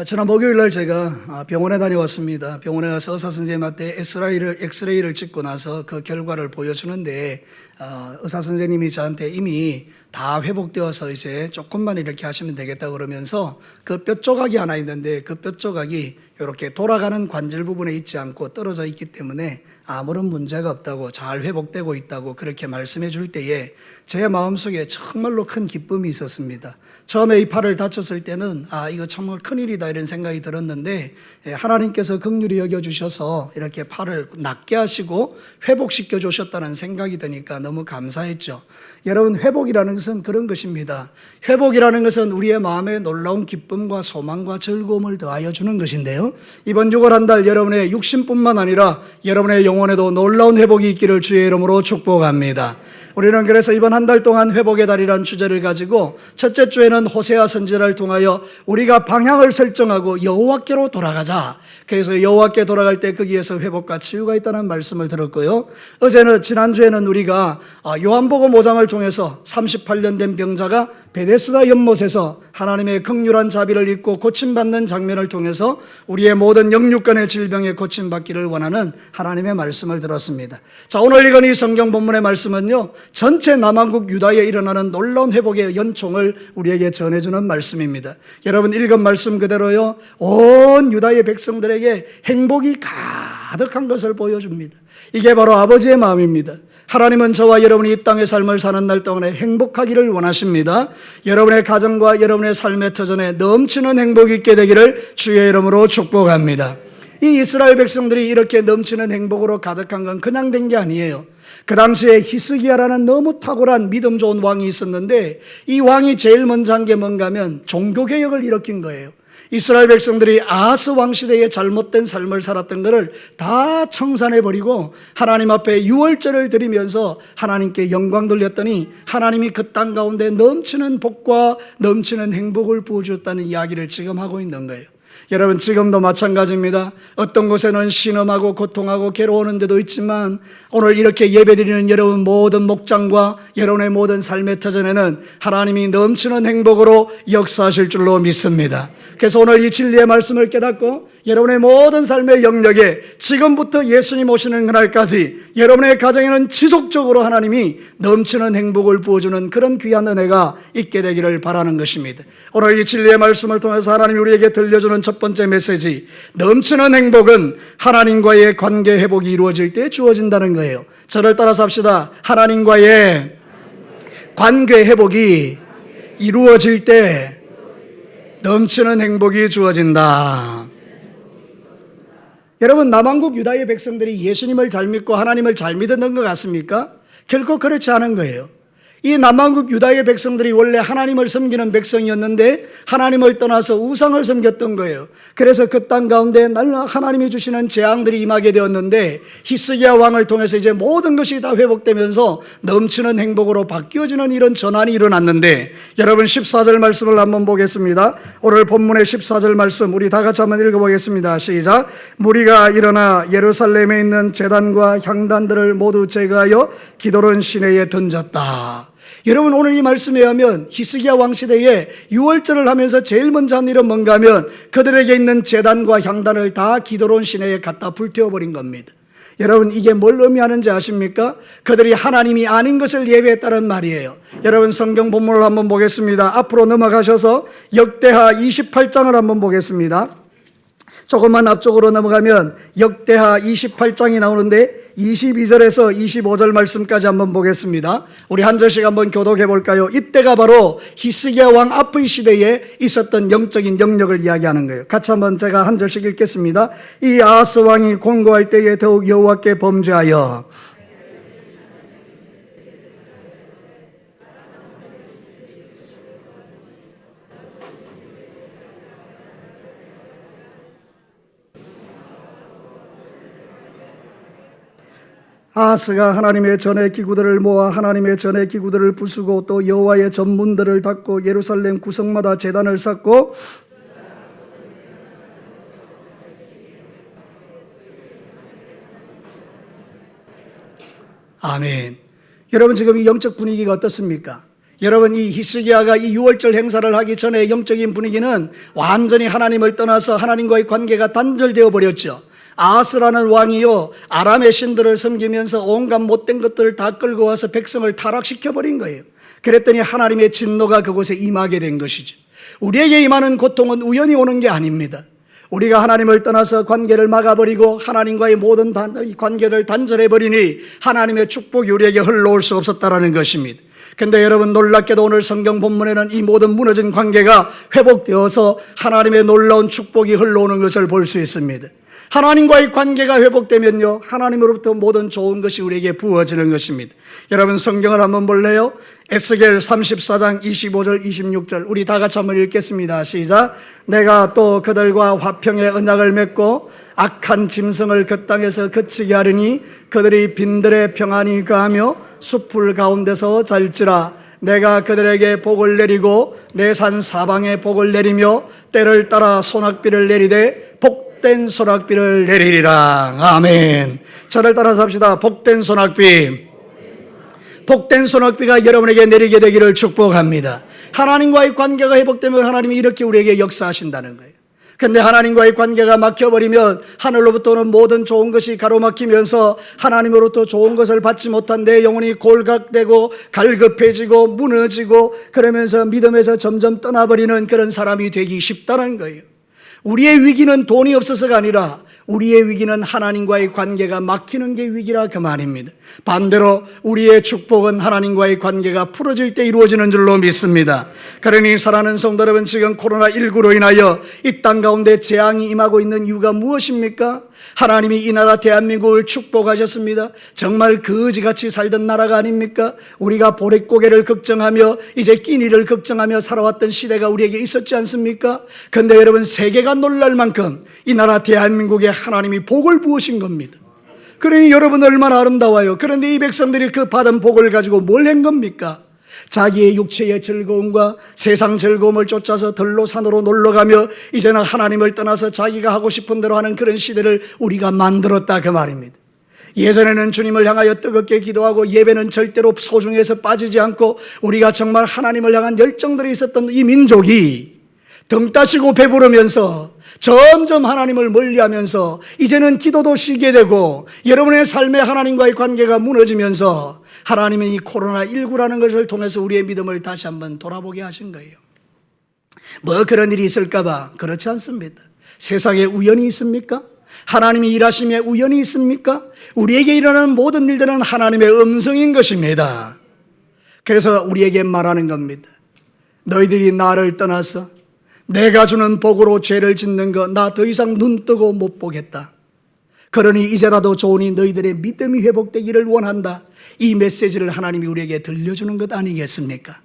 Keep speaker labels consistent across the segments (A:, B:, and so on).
A: 지난 목요일 날 제가 병원에 다녀왔습니다. 병원에 가서 의사 선생님한테 엑스레이를 찍고 나서 그 결과를 보여주는데 의사 선생님이 저한테 이미 다 회복되어서 이제 조금만 이렇게 하시면 되겠다 그러면서 그 뼈 조각이 하나 있는데 그 뼈 조각이 이렇게 돌아가는 관절 부분에 있지 않고 떨어져 있기 때문에 아무런 문제가 없다고, 잘 회복되고 있다고 그렇게 말씀해 줄 때에 제 마음속에 정말로 큰 기쁨이 있었습니다. 처음에 이 팔을 다쳤을 때는 이거 정말 큰일이다 이런 생각이 들었는데 하나님께서 긍휼히 여겨주셔서 이렇게 팔을 낫게 하시고 회복시켜 주셨다는 생각이 드니까 너무 감사했죠. 여러분, 회복이라는 것은 그런 것입니다. 회복이라는 것은 우리의 마음에 놀라운 기쁨과 소망과 즐거움을 더하여 주는 것인데요, 이번 6월 한 달 여러분의 육신뿐만 아니라 여러분의 영혼에도 놀라운 회복이 있기를 주의 이름으로 축복합니다. 우리는 그래서 이번 한 달 동안 회복의 달이라는 주제를 가지고 첫째 주에는 호세아 선지자를 통하여 우리가 방향을 설정하고 여호와께로 돌아가자, 그래서 여호와께 돌아갈 때 거기에서 회복과 치유가 있다는 말씀을 들었고요, 지난주에는 우리가 요한복음 5장을 통해서 38년 된 병자가 베데스다 연못에서 하나님의 긍휼한 자비를 입고 고침받는 장면을 통해서 우리의 모든 영육간의 질병에 고침받기를 원하는 하나님의 말씀을 들었습니다. 자, 오늘 읽은 이 성경 본문의 말씀은요, 전체 남한국 유다에 일어나는 놀라운 회복의 연총을 우리에게 전해주는 말씀입니다. 여러분, 읽은 말씀 그대로요, 온 유다의 백성들에게 행복이 가득한 것을 보여줍니다. 이게 바로 아버지의 마음입니다. 하나님은 저와 여러분이 이 땅의 삶을 사는 날 동안에 행복하기를 원하십니다. 여러분의 가정과 여러분의 삶의 터전에 넘치는 행복이 있게 되기를 주의 이름으로 축복합니다. 이 이스라엘 백성들이 이렇게 넘치는 행복으로 가득한 건 그냥 된 게 아니에요. 그 당시에 히스기야라는 너무 탁월한 믿음 좋은 왕이 있었는데, 이 왕이 제일 먼저 한 게 뭔가 하면 종교개혁을 일으킨 거예요. 이스라엘 백성들이 아하스 왕 시대에 잘못된 삶을 살았던 것을 다 청산해버리고 하나님 앞에 유월절을 드리면서 하나님께 영광 돌렸더니 하나님이 그 땅 가운데 넘치는 복과 넘치는 행복을 부어주었다는 이야기를 지금 하고 있는 거예요. 여러분, 지금도 마찬가지입니다. 어떤 곳에는 신음하고 고통하고 괴로워하는 데도 있지만 오늘 이렇게 예배드리는 여러분 모든 목장과 여러분의 모든 삶의 터전에는 하나님이 넘치는 행복으로 역사하실 줄로 믿습니다. 그래서 오늘 이 진리의 말씀을 깨닫고 여러분의 모든 삶의 영역에 지금부터 예수님 오시는 그날까지 여러분의 가정에는 지속적으로 하나님이 넘치는 행복을 부어주는 그런 귀한 은혜가 있게 되기를 바라는 것입니다. 오늘 이 진리의 말씀을 통해서 하나님이 우리에게 들려주는 첫 번째 메시지, 넘치는 행복은 하나님과의 관계 회복이 이루어질 때 주어진다는 거예요. 저를 따라서 합시다. 하나님과의 관계 회복이 이루어질 때 넘치는 행복이 주어진다. 여러분, 남한국 유다의 백성들이 예수님을 잘 믿고 하나님을 잘 믿었던 것 같습니까? 결코 그렇지 않은 거예요. 이 남한국 유다의 백성들이 원래 하나님을 섬기는 백성이었는데 하나님을 떠나서 우상을 섬겼던 거예요. 그래서 그 땅 가운데 하나님이 주시는 재앙들이 임하게 되었는데 히스기야 왕을 통해서 이제 모든 것이 다 회복되면서 넘치는 행복으로 바뀌어지는 이런 전환이 일어났는데, 여러분 14절 말씀을 한번 보겠습니다. 오늘 본문의 14절 말씀 우리 다 같이 한번 읽어보겠습니다. 시작. 무리가 일어나 예루살렘에 있는 제단과 향단들을 모두 제거하여 기도론 시내에 던졌다. 여러분, 오늘 이 말씀에 의하면 히스기야 왕 시대에 유월절을 하면서 제일 먼저 한 일은 뭔가 하면 그들에게 있는 제단과 향단을 다 기도론 시내에 갖다 불태워버린 겁니다. 여러분, 이게 뭘 의미하는지 아십니까? 그들이 하나님이 아닌 것을 예배했다는 말이에요. 여러분, 성경 본문을 한번 보겠습니다. 앞으로 넘어가셔서 역대하 28장을 한번 보겠습니다. 조금만 앞쪽으로 넘어가면 역대하 28장이 나오는데 22절에서 25절 말씀까지 한번 보겠습니다. 우리 한 절씩 한번 교독해 볼까요? 이때가 바로 히스기야 왕 앞의 시대에 있었던 영적인 영역을 이야기하는 거예요. 같이 한번 제가 한 절씩 읽겠습니다. 이 아하스 왕이 공고할 때에 더욱 여호와께 범죄하여 아하스가 하나님의 전의 기구들을 모아 하나님의 전의 기구들을 부수고 또 여호와의 전문들을 닫고 예루살렘 구석마다 제단을 쌓고 아멘. 여러분, 지금 이 영적 분위기가 어떻습니까? 여러분, 이 히스기야가 이 유월절 행사를 하기 전에 영적인 분위기는 완전히 하나님을 떠나서 하나님과의 관계가 단절되어 버렸죠. 아하스라는 왕이요, 아람의 신들을 섬기면서 온갖 못된 것들을 다 끌고 와서 백성을 타락시켜 버린 거예요. 그랬더니 하나님의 진노가 그곳에 임하게 된 것이죠. 우리에게 임하는 고통은 우연히 오는 게 아닙니다. 우리가 하나님을 떠나서 관계를 막아버리고 하나님과의 모든 관계를 단절해버리니 하나님의 축복이 우리에게 흘러올 수 없었다라는 것입니다. 근데 여러분, 놀랍게도 오늘 성경 본문에는 이 모든 무너진 관계가 회복되어서 하나님의 놀라운 축복이 흘러오는 것을 볼 수 있습니다. 하나님과의 관계가 회복되면요, 하나님으로부터 모든 좋은 것이 우리에게 부어지는 것입니다. 여러분, 성경을 한번 볼래요? 에스겔 34장 25절 26절 우리 다 같이 한번 읽겠습니다. 시작. 내가 또 그들과 화평의 언약을 맺고 악한 짐승을 그 땅에서 그치게 하리니 그들이 빈들에 평안히 거하며 숲풀 가운데서 잘지라. 내가 그들에게 복을 내리고 내 산 사방에 복을 내리며 때를 따라 소낙비를 내리되 복된 소낙비를 내리리라. 아멘. 저를 따라서 합시다. 복된 소낙비. 복된 소낙비가 여러분에게 내리게 되기를 축복합니다. 하나님과의 관계가 회복되면 하나님이 이렇게 우리에게 역사하신다는 거예요. 근데 하나님과의 관계가 막혀버리면 하늘로부터 오는 모든 좋은 것이 가로막히면서 하나님으로부터 좋은 것을 받지 못한 내 영혼이 골각되고 갈급해지고 무너지고 그러면서 믿음에서 점점 떠나버리는 그런 사람이 되기 쉽다는 거예요. 우리의 위기는 돈이 없어서가 아니라 우리의 위기는 하나님과의 관계가 막히는 게 위기라 그 말입니다. 반대로 우리의 축복은 하나님과의 관계가 풀어질 때 이루어지는 줄로 믿습니다. 그러니 사랑하는 성도 여러분, 지금 코로나19로 인하여 이 땅 가운데 재앙이 임하고 있는 이유가 무엇입니까? 하나님이 이 나라 대한민국을 축복하셨습니다. 정말 거지같이 살던 나라가 아닙니까? 우리가 보릿고개를 걱정하며 이제 끼니를 걱정하며 살아왔던 시대가 우리에게 있었지 않습니까? 그런데 여러분, 세계가 놀랄 만큼 이 나라 대한민국에 하나님이 복을 부으신 겁니다. 그러니 여러분, 얼마나 아름다워요. 그런데 이 백성들이 그 받은 복을 가지고 뭘 한 겁니까? 자기의 육체의 즐거움과 세상 즐거움을 쫓아서 들로 산으로 놀러가며 이제는 하나님을 떠나서 자기가 하고 싶은 대로 하는 그런 시대를 우리가 만들었다 그 말입니다. 예전에는 주님을 향하여 뜨겁게 기도하고 예배는 절대로 소중해서 빠지지 않고 우리가 정말 하나님을 향한 열정들이 있었던 이 민족이 등 따시고 배부르면서 점점 하나님을 멀리하면서 이제는 기도도 쉬게 되고 여러분의 삶에 하나님과의 관계가 무너지면서 하나님은 이 코로나19라는 것을 통해서 우리의 믿음을 다시 한번 돌아보게 하신 거예요. 뭐 그런 일이 있을까 봐. 그렇지 않습니다. 세상에 우연이 있습니까? 하나님이 일하심에 우연이 있습니까? 우리에게 일어나는 모든 일들은 하나님의 음성인 것입니다. 그래서 우리에게 말하는 겁니다. 너희들이 나를 떠나서 내가 주는 복으로 죄를 짓는 거 나 더 이상 눈 뜨고 못 보겠다. 그러니 이제라도 좋으니 너희들의 믿음이 회복되기를 원한다. 이 메시지를 하나님이 우리에게 들려주는 것 아니겠습니까?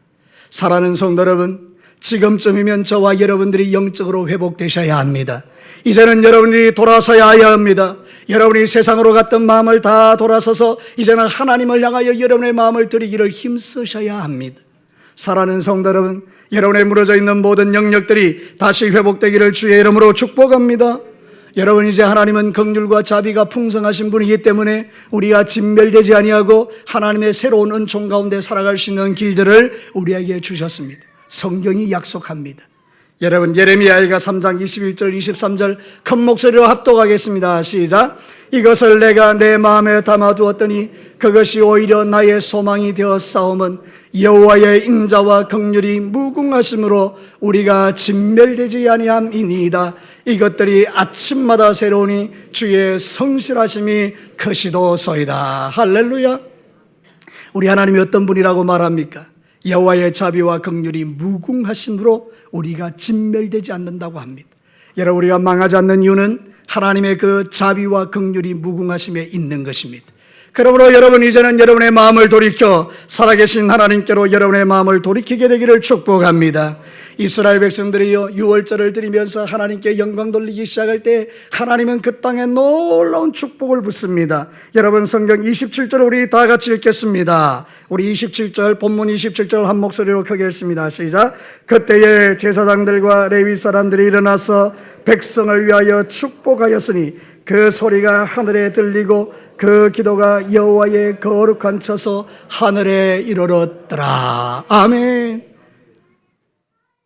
A: 사랑하는 성도 여러분, 지금쯤이면 저와 여러분들이 영적으로 회복되셔야 합니다. 이제는 여러분들이 돌아서야 합니다. 여러분이 세상으로 갔던 마음을 다 돌아서서 이제는 하나님을 향하여 여러분의 마음을 드리기를 힘쓰셔야 합니다. 사랑하는 성도 여러분, 여러분의 무너져 있는 모든 영역들이 다시 회복되기를 주의 이름으로 축복합니다. 여러분, 이제 하나님은 긍휼과 자비가 풍성하신 분이기 때문에 우리가 진멸되지 아니하고 하나님의 새로운 은총 가운데 살아갈 수 있는 길들을 우리에게 주셨습니다. 성경이 약속합니다. 여러분, 예레미야가 3장 21절 23절 큰 목소리로 합독하겠습니다. 시작. 이것을 내가 내 마음에 담아두었더니 그것이 오히려 나의 소망이 되어 싸움은 여호와의 인자와 긍휼이 무궁하심으로 우리가 진멸되지 아니함이니이다. 이것들이 아침마다 새로우니 주의 성실하심이 크시도소이다. 할렐루야. 우리 하나님이 어떤 분이라고 말합니까? 여호와의 자비와 긍휼이 무궁하심으로 우리가 진멸되지 않는다고 합니다. 여러분, 우리가 망하지 않는 이유는 하나님의 그 자비와 긍휼이 무궁하심에 있는 것입니다. 그러므로 여러분, 이제는 여러분의 마음을 돌이켜 살아계신 하나님께로 여러분의 마음을 돌이키게 되기를 축복합니다. 이스라엘 백성들이요, 유월절을 드리면서 하나님께 영광 돌리기 시작할 때 하나님은 그 땅에 놀라운 축복을 붓습니다. 여러분, 성경 27절 우리 다 같이 읽겠습니다. 우리 27절, 본문 27절 한 목소리로 크게 읽습니다. 시작. 그때에 제사장들과 레위 사람들이 일어나서 백성을 위하여 축복하였으니 그 소리가 하늘에 들리고 그 기도가 여호와의 거룩한 처소 하늘에 이르렀더라. 아멘.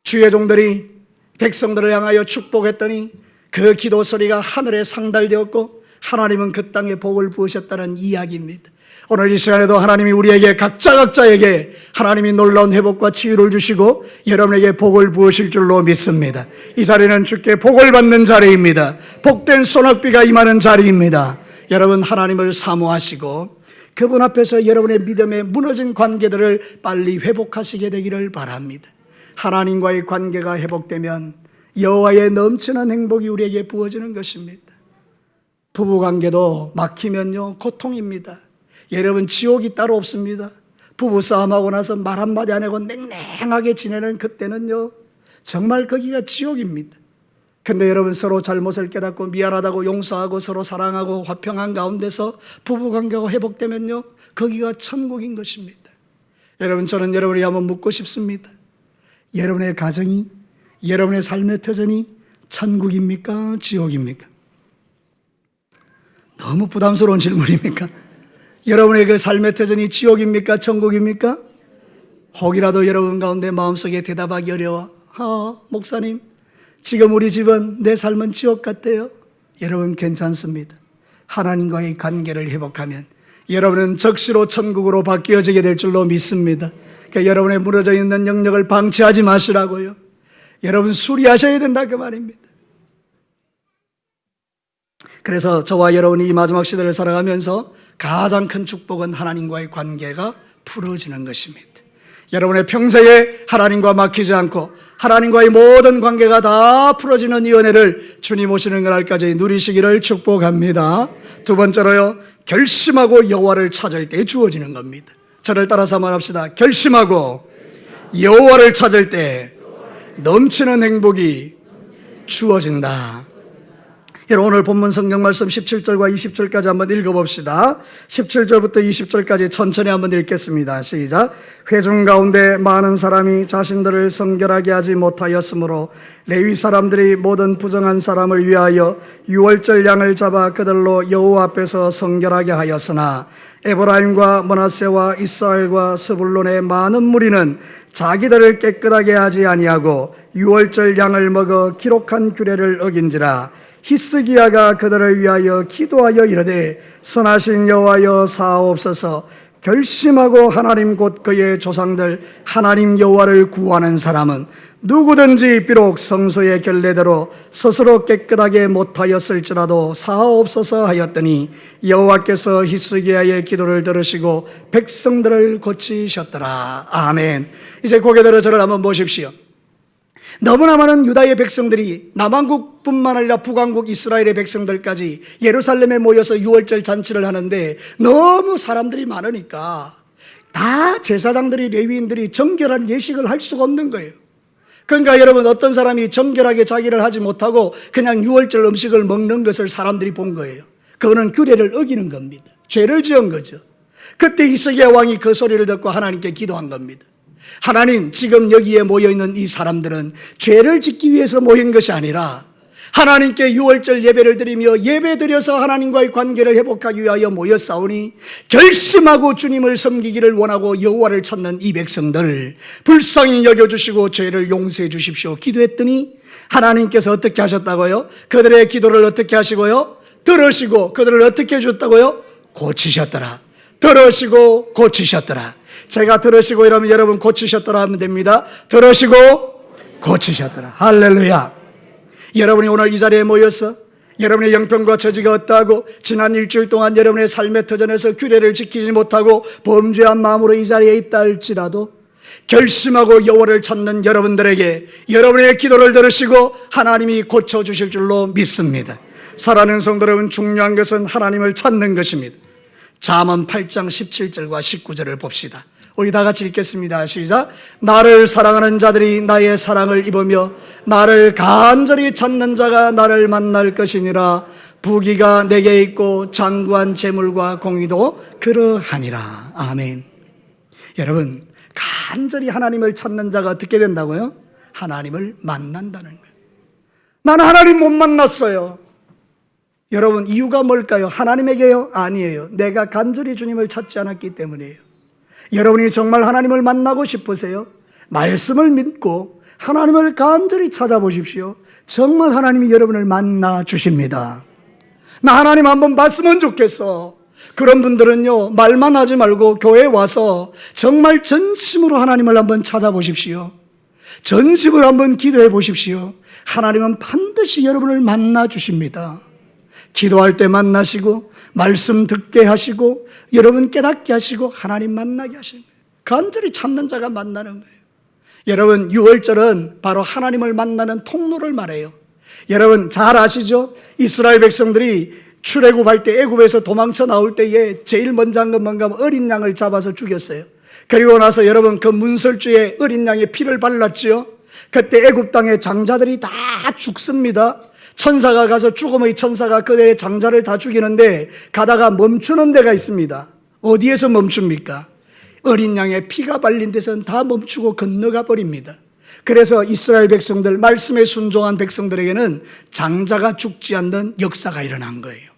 A: 주의 종들이 백성들을 향하여 축복했더니 그 기도 소리가 하늘에 상달되었고 하나님은 그 땅에 복을 부으셨다는 이야기입니다. 오늘 이 시간에도 하나님이 우리에게 각자에게 하나님이 놀라운 회복과 치유를 주시고 여러분에게 복을 부으실 줄로 믿습니다. 이 자리는 주께 복을 받는 자리입니다. 복된 소낙비가 임하는 자리입니다. 여러분 하나님을 사모하시고 그분 앞에서 여러분의 믿음에 무너진 관계들을 빨리 회복하시게 되기를 바랍니다. 하나님과의 관계가 회복되면 여호와의 넘치는 행복이 우리에게 부어지는 것입니다. 부부관계도 막히면요 고통입니다. 여러분 지옥이 따로 없습니다. 부부싸움하고 나서 말 한마디 안 하고 냉랭하게 지내는 그때는요 정말 거기가 지옥입니다. 근데 여러분 서로 잘못을 깨닫고 미안하다고 용서하고 서로 사랑하고 화평한 가운데서 부부관계가 회복되면요 거기가 천국인 것입니다. 여러분 저는 여러분이 한번 묻고 싶습니다. 여러분의 가정이 여러분의 삶의 터전이 천국입니까? 지옥입니까? 너무 부담스러운 질문입니까? 여러분의 그 삶의 터전이 지옥입니까? 천국입니까? 혹이라도 여러분 가운데 마음속에 대답하기 어려워. 목사님, 지금 우리 집은 내 삶은 지옥 같아요. 여러분 괜찮습니다. 하나님과의 관계를 회복하면 여러분은 적시로 천국으로 바뀌어지게 될 줄로 믿습니다. 그러니까 여러분의 무너져 있는 영역을 방치하지 마시라고요. 여러분 수리하셔야 된다 그 말입니다. 그래서 저와 여러분이 이 마지막 시대를 살아가면서 가장 큰 축복은 하나님과의 관계가 풀어지는 것입니다. 여러분의 평생에 하나님과 막히지 않고 하나님과의 모든 관계가 다 풀어지는 이 은혜를 주님 오시는 그날까지 누리시기를 축복합니다. 두 번째로요, 결심하고 여호와를 찾을 때 주어지는 겁니다. 저를 따라서 말합시다. 결심하고 여호와를 찾을 때 넘치는 행복이 주어진다. 여러분 오늘 본문 성경 말씀 17절과 20절까지 한번 읽어봅시다. 17절부터 20절까지 천천히 한번 읽겠습니다. 시작. 회중 가운데 많은 사람이 자신들을 성결하게 하지 못하였으므로 레위 사람들이 모든 부정한 사람을 위하여 유월절 양을 잡아 그들로 여호와 앞에서 성결하게 하였으나 에브라임과 므낫세와 이스라엘과 스불론의 많은 무리는 자기들을 깨끗하게 하지 아니하고 유월절 양을 먹어 기록한 규례를 어긴지라. 히스기야가 그들을 위하여 기도하여 이르되 선하신 여호와여 사하옵소서. 결심하고 하나님 곧 그의 조상들 하나님 여호와를 구하는 사람은 누구든지 비록 성소의 결례대로 스스로 깨끗하게 못하였을지라도 사하옵소서 하였더니 여호와께서 히스기야의 기도를 들으시고 백성들을 고치셨더라. 아멘. 이제 고개 들어 저를 한번 보십시오. 너무나 많은 유다의 백성들이 남왕국뿐만 아니라 북왕국 이스라엘의 백성들까지 예루살렘에 모여서 유월절 잔치를 하는데 너무 사람들이 많으니까 다 제사장들이 레위인들이 정결한 예식을 할 수가 없는 거예요. 그러니까 여러분 어떤 사람이 정결하게 자기를 하지 못하고 그냥 유월절 음식을 먹는 것을 사람들이 본 거예요. 그거는 규례를 어기는 겁니다. 죄를 지은 거죠. 그때 히스기야 왕이 그 소리를 듣고 하나님께 기도한 겁니다. 하나님, 지금 여기에 모여있는 이 사람들은 죄를 짓기 위해서 모인 것이 아니라 하나님께 유월절 예배를 드리며 예배 드려서 하나님과의 관계를 회복하기 위하여 모였사오니 결심하고 주님을 섬기기를 원하고 여호와를 찾는 이 백성들 불쌍히 여겨주시고 죄를 용서해 주십시오 기도했더니 하나님께서 어떻게 하셨다고요? 그들의 기도를 어떻게 하시고요? 들으시고 그들을 어떻게 해줬다고요? 고치셨더라. 들으시고 고치셨더라. 제가 들으시고 이러면 여러분 고치셨더라 하면 됩니다. 들으시고 고치셨더라. 할렐루야. 여러분이 오늘 이 자리에 모여서 여러분의 영편과 처지가 어떠하고 지난 일주일 동안 여러분의 삶의 터전에서 규례를 지키지 못하고 범죄한 마음으로 이 자리에 있다 할지라도 결심하고 여호와를 찾는 여러분들에게 여러분의 기도를 들으시고 하나님이 고쳐주실 줄로 믿습니다. 사랑하는 성도 여러분, 중요한 것은 하나님을 찾는 것입니다. 잠언 8장 17절과 19절을 봅시다. 우리 다 같이 읽겠습니다. 시작. 나를 사랑하는 자들이 나의 사랑을 입으며 나를 간절히 찾는 자가 나를 만날 것이니라. 부귀가 내게 있고 장구한 재물과 공의도 그러하니라. 아멘. 여러분, 간절히 하나님을 찾는 자가 어떻게 된다고요? 하나님을 만난다는 거예요. 나는 하나님 못 만났어요. 여러분, 이유가 뭘까요? 하나님에게요? 아니에요. 내가 간절히 주님을 찾지 않았기 때문이에요. 여러분이 정말 하나님을 만나고 싶으세요? 말씀을 믿고 하나님을 간절히 찾아보십시오. 정말 하나님이 여러분을 만나 주십니다. 나 하나님 한번 봤으면 좋겠어. 그런 분들은요, 말만 하지 말고 교회에 와서 정말 전심으로 하나님을 한번 찾아보십시오. 전심으로 한번 기도해 보십시오. 하나님은 반드시 여러분을 만나 주십니다. 기도할 때 만나시고, 말씀 듣게 하시고, 여러분 깨닫게 하시고, 하나님 만나게 하시는 거예요. 간절히 찾는 자가 만나는 거예요. 여러분, 유월절은 바로 하나님을 만나는 통로를 말해요. 여러분 잘 아시죠? 이스라엘 백성들이 출애굽할 때, 애굽에서 도망쳐 나올 때에 제일 먼저 한 건 뭔가 하면 어린 양을 잡아서 죽였어요. 그리고 나서 여러분 그 문설주에 어린 양의 피를 발랐지요. 그때 애굽 땅의 장자들이 다 죽습니다. 천사가 가서, 죽음의 천사가 그대의 장자를 다 죽이는데 가다가 멈추는 데가 있습니다. 어디에서 멈춥니까? 어린 양의 피가 발린 데서는 다 멈추고 건너가 버립니다. 그래서 이스라엘 백성들, 말씀에 순종한 백성들에게는 장자가 죽지 않는 역사가 일어난 거예요.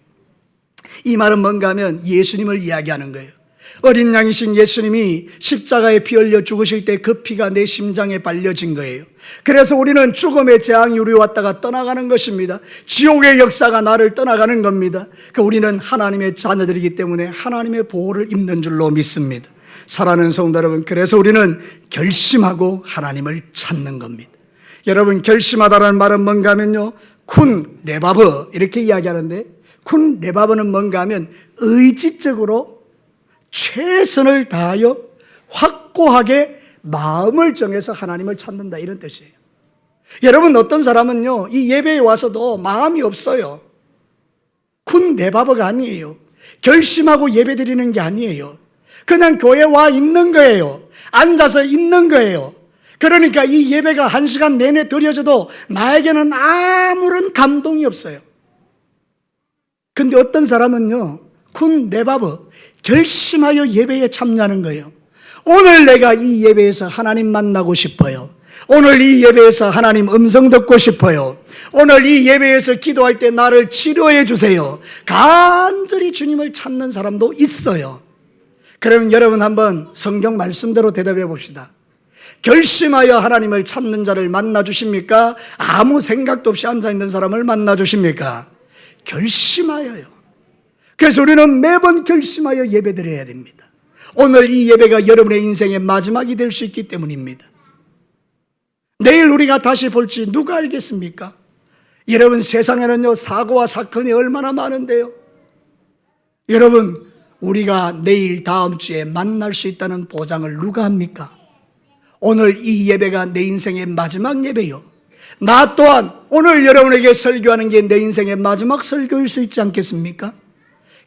A: 이 말은 뭔가 하면 예수님을 이야기하는 거예요. 어린 양이신 예수님이 십자가에 피 흘려 죽으실 때 그 피가 내 심장에 발려진 거예요. 그래서 우리는 죽음의 재앙이 우리 왔다가 떠나가는 것입니다. 지옥의 역사가 나를 떠나가는 겁니다. 우리는 하나님의 자녀들이기 때문에 하나님의 보호를 입는 줄로 믿습니다. 사랑하는 성도 여러분, 그래서 우리는 결심하고 하나님을 찾는 겁니다. 여러분, 결심하다라는 말은 뭔가 하면요, 쿤 레바브 이렇게 이야기하는데, 쿤 레바브는 뭔가 하면 의지적으로 최선을 다하여 확고하게 마음을 정해서 하나님을 찾는다, 이런 뜻이에요. 여러분, 어떤 사람은요, 이 예배에 와서도 마음이 없어요. 쿤 레바브가 아니에요. 결심하고 예배 드리는 게 아니에요. 그냥 교회에 와 있는 거예요. 앉아서 있는 거예요. 그러니까 이 예배가 1시간 내내 드려져도 나에게는 아무런 감동이 없어요. 근데 어떤 사람은요, 쿤 레바브, 결심하여 예배에 참여하는 거예요. 오늘 내가 이 예배에서 하나님 만나고 싶어요. 오늘 이 예배에서 하나님 음성 듣고 싶어요. 오늘 이 예배에서 기도할 때 나를 치료해 주세요. 간절히 주님을 찾는 사람도 있어요. 그러면 여러분 한번 성경 말씀대로 대답해 봅시다. 결심하여 하나님을 찾는 자를 만나 주십니까? 아무 생각도 없이 앉아있는 사람을 만나 주십니까? 결심하여요. 그래서 우리는 매번 결심하여 예배드려야 됩니다. 오늘 이 예배가 여러분의 인생의 마지막이 될 수 있기 때문입니다. 내일 우리가 다시 볼지 누가 알겠습니까? 여러분, 세상에는요, 사고와 사건이 얼마나 많은데요. 여러분, 우리가 내일 다음 주에 만날 수 있다는 보장을 누가 합니까? 오늘 이 예배가 내 인생의 마지막 예배요. 나 또한 오늘 여러분에게 설교하는 게 내 인생의 마지막 설교일 수 있지 않겠습니까?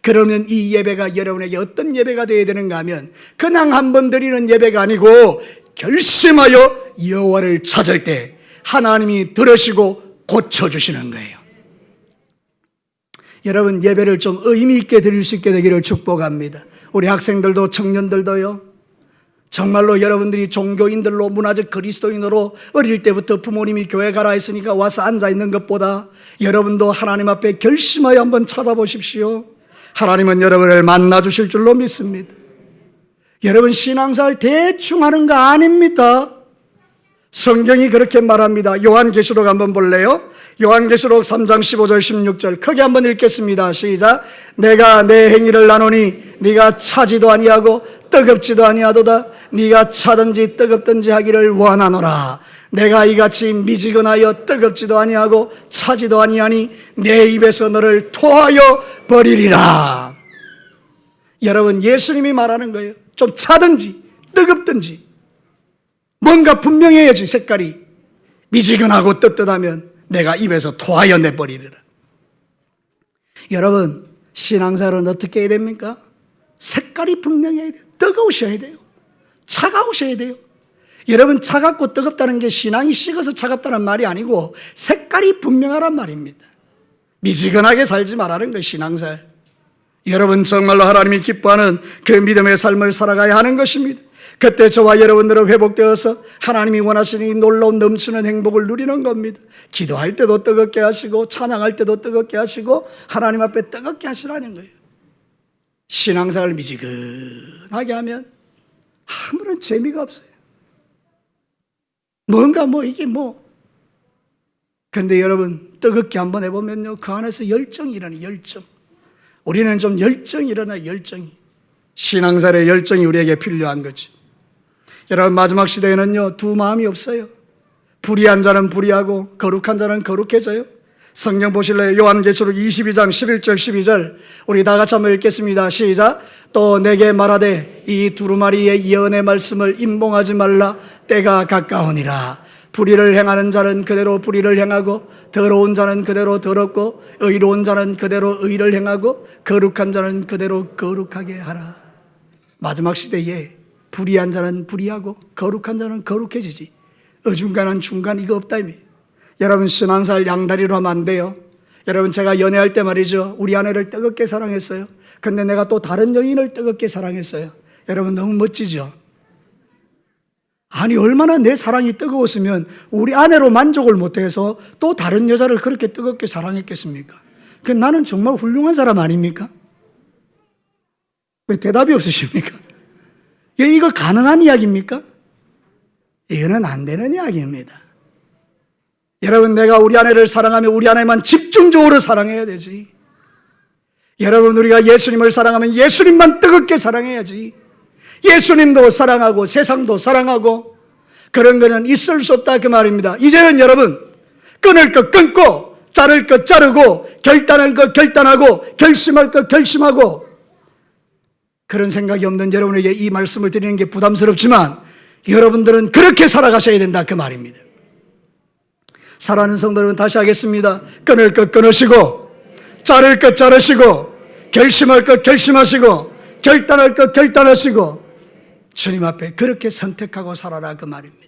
A: 그러면 이 예배가 여러분에게 어떤 예배가 되어야 되는가 하면 그냥 한번 드리는 예배가 아니고 결심하여 여호와를 찾을 때 하나님이 들으시고 고쳐주시는 거예요. 여러분, 예배를 좀 의미 있게 드릴 수 있게 되기를 축복합니다. 우리 학생들도 청년들도요, 정말로 여러분들이 종교인들로, 문화적 그리스도인으로 어릴 때부터 부모님이 교회 가라 했으니까 와서 앉아있는 것보다 여러분도 하나님 앞에 결심하여 한번 찾아보십시오. 하나님은 여러분을 만나 주실 줄로 믿습니다. 여러분, 신앙생활 대충 하는 거 아닙니다. 성경이 그렇게 말합니다. 요한계시록 한번 볼래요? 요한계시록 3장 15절 16절 크게 한번 읽겠습니다. 시작. 내가 내 행위를 나누니 네가 차지도 아니하고 뜨겁지도 아니하도다. 네가 차든지 뜨겁든지 하기를 원하노라. 내가 이같이 미지근하여 뜨겁지도 아니하고 차지도 아니하니 내 입에서 너를 토하여 버리리라. 여러분, 예수님이 말하는 거예요. 좀 차든지 뜨겁든지 뭔가 분명해야지. 색깔이 미지근하고 뜨뜻하면 내가 입에서 토하여 내버리리라. 여러분, 신앙생활은 어떻게 해야 됩니까? 색깔이 분명해야 돼요. 뜨거우셔야 돼요. 차가우셔야 돼요. 여러분, 차갑고 뜨겁다는 게 신앙이 식어서 차갑다는 말이 아니고 색깔이 분명하란 말입니다. 미지근하게 살지 말라는 거예요, 신앙생활. 여러분, 정말로 하나님이 기뻐하는 그 믿음의 삶을 살아가야 하는 것입니다. 그때 저와 여러분들은 회복되어서 하나님이 원하시는 이 놀라운 넘치는 행복을 누리는 겁니다. 기도할 때도 뜨겁게 하시고 찬양할 때도 뜨겁게 하시고 하나님 앞에 뜨겁게 하시라는 거예요. 신앙생활을 미지근하게 하면 아무런 재미가 없어요. 뭔가 이게 근데 여러분 뜨겁게 한번 해보면요, 그 안에서 열정이 일어나요. 열정. 우리는 좀 열정이 일어나요. 열정이. 신앙생활의 열정이 우리에게 필요한 거지. 여러분 마지막 시대에는요, 두 마음이 없어요. 불의한 자는 불의하고 거룩한 자는 거룩해져요. 성경 보실래요? 요한계시록 22장 11절 12절 우리 다 같이 한번 읽겠습니다. 시작. 또 내게 말하되 이 두루마리의 예언의 말씀을 임봉하지 말라. 때가 가까우니라. 불의를 행하는 자는 그대로 불의를 행하고 더러운 자는 그대로 더럽고 의로운 자는 그대로 의를 행하고 거룩한 자는 그대로 거룩하게 하라. 마지막 시대에 불의한 자는 불의하고 거룩한 자는 거룩해지지. 어중간한 중간 이거 없다 이미. 여러분 신앙생활 양다리로 하면 안 돼요. 여러분 제가 연애할 때 말이죠, 우리 아내를 뜨겁게 사랑했어요. 근데 내가 또 다른 여인을 뜨겁게 사랑했어요. 여러분 너무 멋지죠? 아니 얼마나 내 사랑이 뜨거웠으면 우리 아내로 만족을 못해서 또 다른 여자를 그렇게 뜨겁게 사랑했겠습니까? 그 나는 정말 훌륭한 사람 아닙니까? 왜 대답이 없으십니까? 이거 가능한 이야기입니까? 이거는 안 되는 이야기입니다. 여러분 내가 우리 아내를 사랑하면 우리 아내만 집중적으로 사랑해야 되지. 여러분 우리가 예수님을 사랑하면 예수님만 뜨겁게 사랑해야지. 예수님도 사랑하고 세상도 사랑하고 그런 거는 있을 수 없다 그 말입니다. 이제는 여러분 끊을 것 끊고 자를 것 자르고 결단할 것 결단하고 결심할 것 결심하고 그런 생각이 없는 여러분에게 이 말씀을 드리는 게 부담스럽지만 여러분들은 그렇게 살아가셔야 된다 그 말입니다. 사랑하는 성도 여러분 다시 하겠습니다. 끊을 것 끊으시고 자를 것 자르시고 결심할 것 결심하시고 결단할 것 결단하시고 주님 앞에 그렇게 선택하고 살아라 그 말입니다.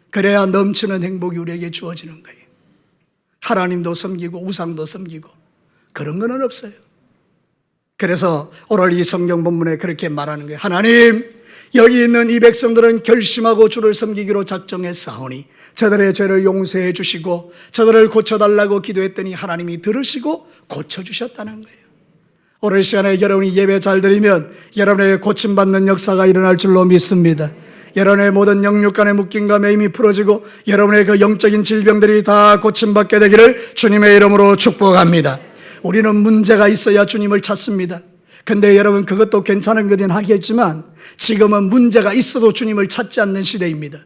A: 그래야 넘치는 행복이 우리에게 주어지는 거예요. 하나님도 섬기고 우상도 섬기고 그런 거는 없어요. 그래서 오늘 이 성경 본문에 그렇게 말하는 거예요. 하나님 여기 있는 이 백성들은 결심하고 주를 섬기기로 작정했사오니 저들의 죄를 용서해 주시고 저들을 고쳐달라고 기도했더니 하나님이 들으시고 고쳐주셨다는 거예요. 오늘 시간에 여러분이 예배 잘 드리면 여러분에게 고침받는 역사가 일어날 줄로 믿습니다. 여러분의 모든 영육간의 묶임과 매임이 풀어지고 여러분의 그 영적인 질병들이 다 고침받게 되기를 주님의 이름으로 축복합니다. 우리는 문제가 있어야 주님을 찾습니다. 근데 여러분 그것도 괜찮은 거긴 하겠지만 지금은 문제가 있어도 주님을 찾지 않는 시대입니다.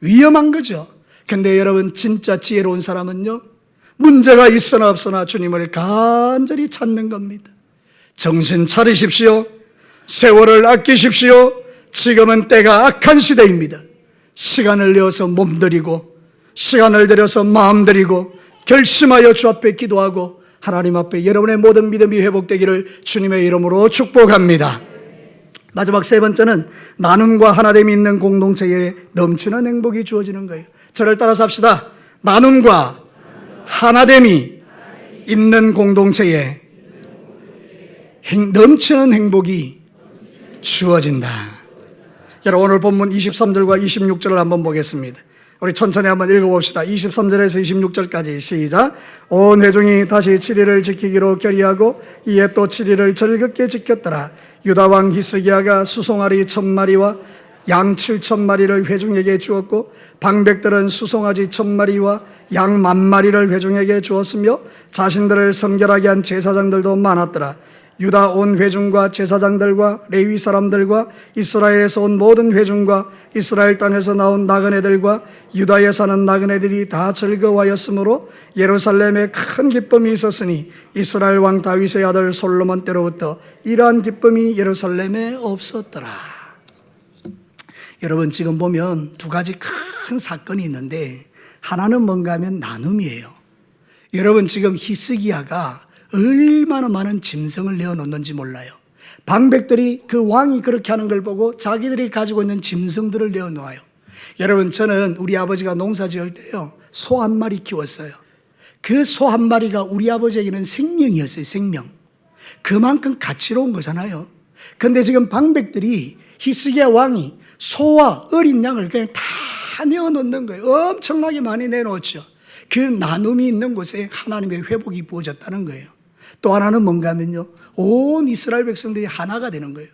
A: 위험한 거죠. 근데 여러분 진짜 지혜로운 사람은요, 문제가 있으나 없으나 주님을 간절히 찾는 겁니다. 정신 차리십시오. 세월을 아끼십시오. 지금은 때가 악한 시대입니다. 시간을 내어서 몸들이고 시간을 들여서 마음 들이고 결심하여 주 앞에 기도하고 하나님 앞에 여러분의 모든 믿음이 회복되기를 주님의 이름으로 축복합니다. 마지막 세 번째는 나눔과 하나됨이 있는 공동체에 넘치는 행복이 주어지는 거예요. 저를 따라서 합시다. 나눔과 하나됨이 있는 공동체에 넘치는 행복이 주어진다. 여러분 오늘 본문 23절과 26절을 한번 보겠습니다. 우리 천천히 한번 읽어봅시다. 23절에서 26절까지 시작. 온 회중이 다시 7일을 지키기로 결의하고 이에 또 7일을 즐겁게 지켰더라. 유다왕 히스기야가 수송아리 1000마리와 양 7000마리를 회중에게 주었고 방백들은 수송아지 1000마리와 양 10,000마리를 회중에게 주었으며 자신들을 성결하게 한 제사장들도 많았더라. 유다 온 회중과 제사장들과 레위 사람들과 이스라엘에서 온 모든 회중과 이스라엘 땅에서 나온 나그네들과 유다에 사는 나그네들이 다 즐거워하였으므로 예루살렘에 큰 기쁨이 있었으니 이스라엘 왕 다윗의 아들 솔로몬 때로부터 이러한 기쁨이 예루살렘에 없었더라. 여러분 지금 보면 두 가지 큰 사건이 있는데 하나는 뭔가 하면 나눔이에요. 여러분 지금 히스기야가 얼마나 많은 짐승을 내어놓는지 몰라요. 방백들이 그 왕이 그렇게 하는 걸 보고 자기들이 가지고 있는 짐승들을 내어놓아요. 여러분 저는 우리 아버지가 농사 지을 때요 소 한 마리 키웠어요. 그 소 한 마리가 우리 아버지에게는 생명이었어요. 생명. 그만큼 가치로운 거잖아요. 근데 지금 방백들이 히스기야 왕이 소와 어린 양을 그냥 다 내어놓는 거예요. 엄청나게 많이 내놓죠. 그 나눔이 있는 곳에 하나님의 회복이 부어졌다는 거예요. 또 하나는 뭔가 하면요, 온 이스라엘 백성들이 하나가 되는 거예요.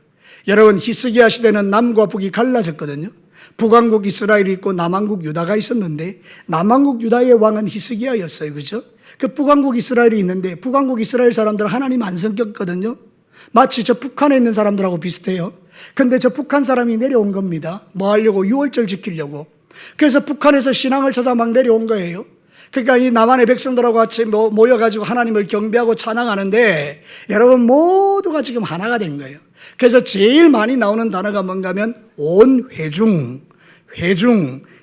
A: 여러분, 히스기야 시대는 남과 북이 갈라졌거든요. 북왕국 이스라엘이 있고 남왕국 유다가 있었는데, 남왕국 유다의 왕은 히스기야였어요. 그죠? 그 북왕국 이스라엘이 있는데, 북왕국 이스라엘 사람들은 하나님 안 섬겼거든요. 마치 저 북한에 있는 사람들하고 비슷해요. 근데 저 북한 사람이 내려온 겁니다. 뭐 하려고? 6월절 지키려고. 그래서 북한에서 신앙을 찾아 막 내려온 거예요. 그러니까 이 남한의 백성들하고 같이 모여가지고 하나님을 경배하고 찬양하는데, 여러분 모두가 지금 하나가 된 거예요. 그래서 제일 많이 나오는 단어가 뭔가 하면 온 회중,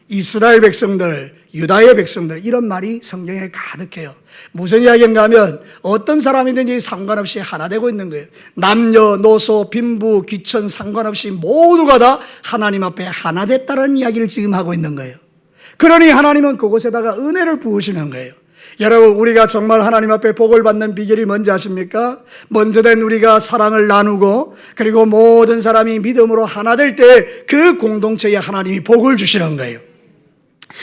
A: 이스라엘 백성들, 유다의 백성들, 이런 말이 성경에 가득해요. 무슨 이야기인가 하면 어떤 사람이든지 상관없이 하나 되고 있는 거예요. 남녀노소 빈부 귀천 상관없이 모두가 다 하나님 앞에 하나 됐다는 이야기를 지금 하고 있는 거예요. 그러니 하나님은 그곳에다가 은혜를 부으시는 거예요. 여러분, 우리가 정말 하나님 앞에 복을 받는 비결이 뭔지 아십니까? 먼저된 우리가 사랑을 나누고, 그리고 모든 사람이 믿음으로 하나 될 때 그 공동체에 하나님이 복을 주시는 거예요.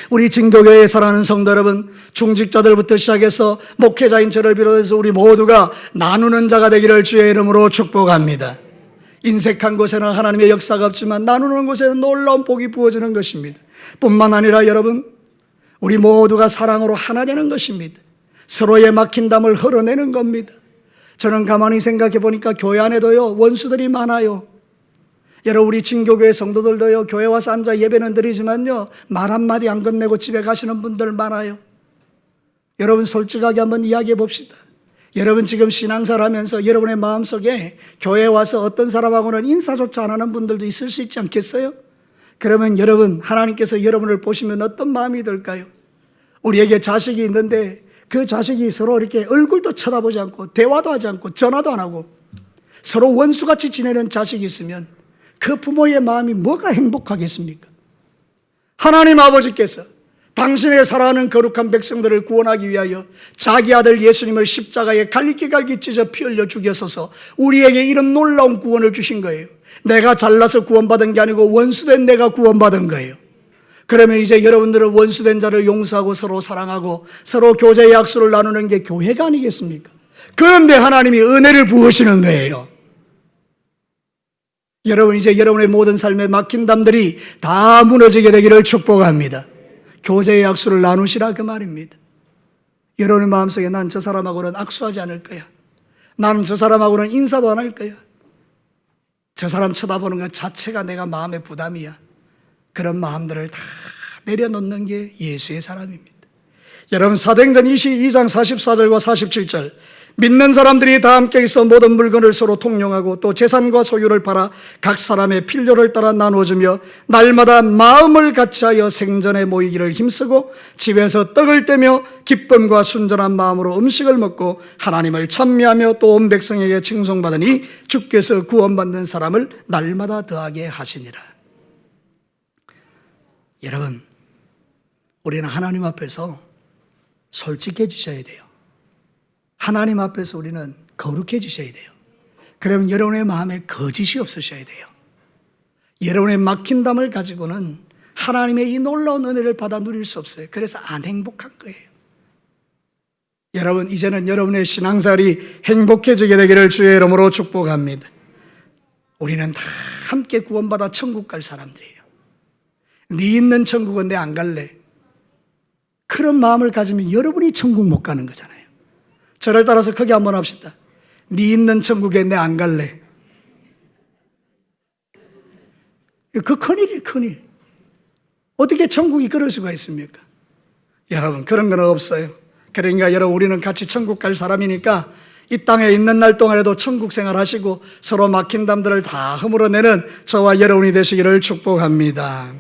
A: 우리 증도교회에 사랑하는 성도 여러분, 중직자들부터 시작해서 목회자인 저를 비롯해서 우리 모두가 나누는 자가 되기를 주의 이름으로 축복합니다. 인색한 곳에는 하나님의 역사가 없지만 나누는 곳에는 놀라운 복이 부어지는 것입니다. 뿐만 아니라 여러분, 우리 모두가 사랑으로 하나 되는 것입니다. 서로의 막힌 담을 흘러내는 겁니다. 저는 가만히 생각해 보니까 교회 안에도요, 원수들이 많아요. 여러분, 우리 진교교회 성도들도요, 교회 와서 앉아 예배는 드리지만요, 말 한마디 안 건네고 집에 가시는 분들 많아요. 여러분, 솔직하게 한번 이야기해 봅시다. 여러분, 지금 신앙생활 하면서 여러분의 마음속에 교회에 와서 어떤 사람하고는 인사조차 안 하는 분들도 있을 수 있지 않겠어요? 그러면 여러분, 하나님께서 여러분을 보시면 어떤 마음이 들까요? 우리에게 자식이 있는데 그 자식이 서로 이렇게 얼굴도 쳐다보지 않고 대화도 하지 않고 전화도 안 하고 서로 원수같이 지내는 자식이 있으면 그 부모의 마음이 뭐가 행복하겠습니까? 하나님 아버지께서 당신의 사랑하는 거룩한 백성들을 구원하기 위하여 자기 아들 예수님을 십자가에 갈기갈기 찢어 피 흘려 죽였어서 우리에게 이런 놀라운 구원을 주신 거예요. 내가 잘나서 구원받은 게 아니고 원수된 내가 구원받은 거예요. 그러면 이제 여러분들은 원수된 자를 용서하고 서로 사랑하고 서로 교제의 약수를 나누는 게 교회가 아니겠습니까? 그런데 하나님이 은혜를 부으시는 거예요. 여러분, 이제 여러분의 모든 삶에 막힌 담들이 다 무너지게 되기를 축복합니다. 교제의 약수를 나누시라, 그 말입니다. 여러분의 마음속에 난 저 사람하고는 악수하지 않을 거야. 나는 저 사람하고는 인사도 안 할 거야. 저 사람 쳐다보는 것 자체가 내가 마음의 부담이야. 그런 마음들을 다 내려놓는 게 예수의 사람입니다. 여러분, 사도행전 22장 44절과 47절, 믿는 사람들이 다 함께 있어 모든 물건을 서로 통용하고 또 재산과 소유를 팔아 각 사람의 필요를 따라 나누어주며 날마다 마음을 같이하여 생전에 모이기를 힘쓰고 집에서 떡을 떼며 기쁨과 순전한 마음으로 음식을 먹고 하나님을 찬미하며 또 온 백성에게 칭송받으니 주께서 구원받는 사람을 날마다 더하게 하시니라. 여러분, 우리는 하나님 앞에서 솔직해지셔야 돼요. 하나님 앞에서 우리는 거룩해지셔야 돼요. 그러면 여러분의 마음에 거짓이 없으셔야 돼요. 여러분의 막힌 담을 가지고는 하나님의 이 놀라운 은혜를 받아 누릴 수 없어요. 그래서 안 행복한 거예요. 여러분, 이제는 여러분의 신앙생활이 행복해지게 되기를 주의 이름으로 축복합니다. 우리는 다 함께 구원받아 천국 갈 사람들이에요. 네 있는 천국은 내 안 갈래. 그런 마음을 가지면 여러분이 천국 못 가는 거잖아요. 저를 따라서 크게 한번 합시다. 네 있는 천국에 내 안 갈래. 그 큰일이에요, 큰일. 어떻게 천국이 그럴 수가 있습니까? 여러분, 그런 건 없어요. 그러니까 여러분, 우리는 같이 천국 갈 사람이니까 이 땅에 있는 날 동안에도 천국 생활하시고 서로 막힌 담들을 다 허물어내는 저와 여러분이 되시기를 축복합니다.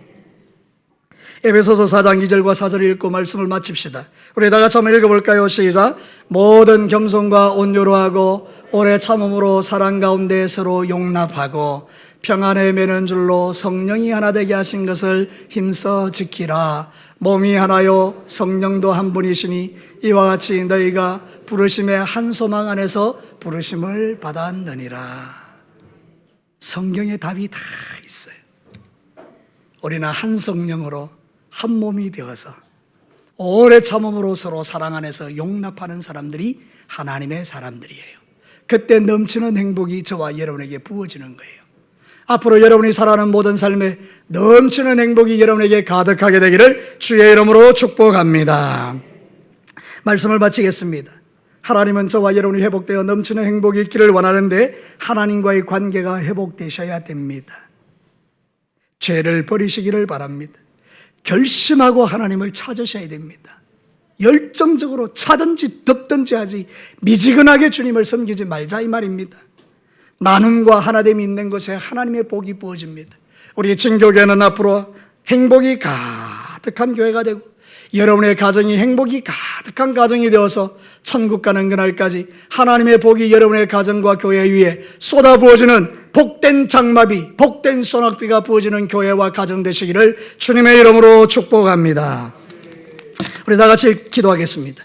A: 에베소서 4장 2절과 4절을 읽고 말씀을 마칩시다. 우리 다 같이 한번 읽어볼까요? 시작. 모든 겸손과 온유로 하고 오래 참음으로 사랑 가운데 서로 용납하고 평안에 매는 줄로 성령이 하나 되게 하신 것을 힘써 지키라. 몸이 하나요 성령도 한 분이시니 이와 같이 너희가 부르심의 한 소망 안에서 부르심을 받았느니라. 성경에 답이 다 있어요. 우리는 한 성령으로 한 몸이 되어서 오래 참음으로 서로 사랑 안에서 용납하는 사람들이 하나님의 사람들이에요. 그때 넘치는 행복이 저와 여러분에게 부어지는 거예요. 앞으로 여러분이 살아가는 모든 삶에 넘치는 행복이 여러분에게 가득하게 되기를 주의 이름으로 축복합니다. 말씀을 마치겠습니다. 하나님은 저와 여러분이 회복되어 넘치는 행복이 있기를 원하는데 하나님과의 관계가 회복되셔야 됩니다. 죄를 버리시기를 바랍니다. 결심하고 하나님을 찾으셔야 됩니다. 열정적으로 차든지 덥든지 하지 미지근하게 주님을 섬기지 말자 이 말입니다. 나눔과 하나됨이 있는 곳에 하나님의 복이 부어집니다. 우리 진교교회는 앞으로 행복이 가득한 교회가 되고 여러분의 가정이 행복이 가득한 가정이 되어서 천국 가는 그날까지 하나님의 복이 여러분의 가정과 교회 위에 쏟아부어지는 복된 장마비, 복된 소낙비가 부어지는 교회와 가정 되시기를 주님의 이름으로 축복합니다. 우리 다 같이 기도하겠습니다.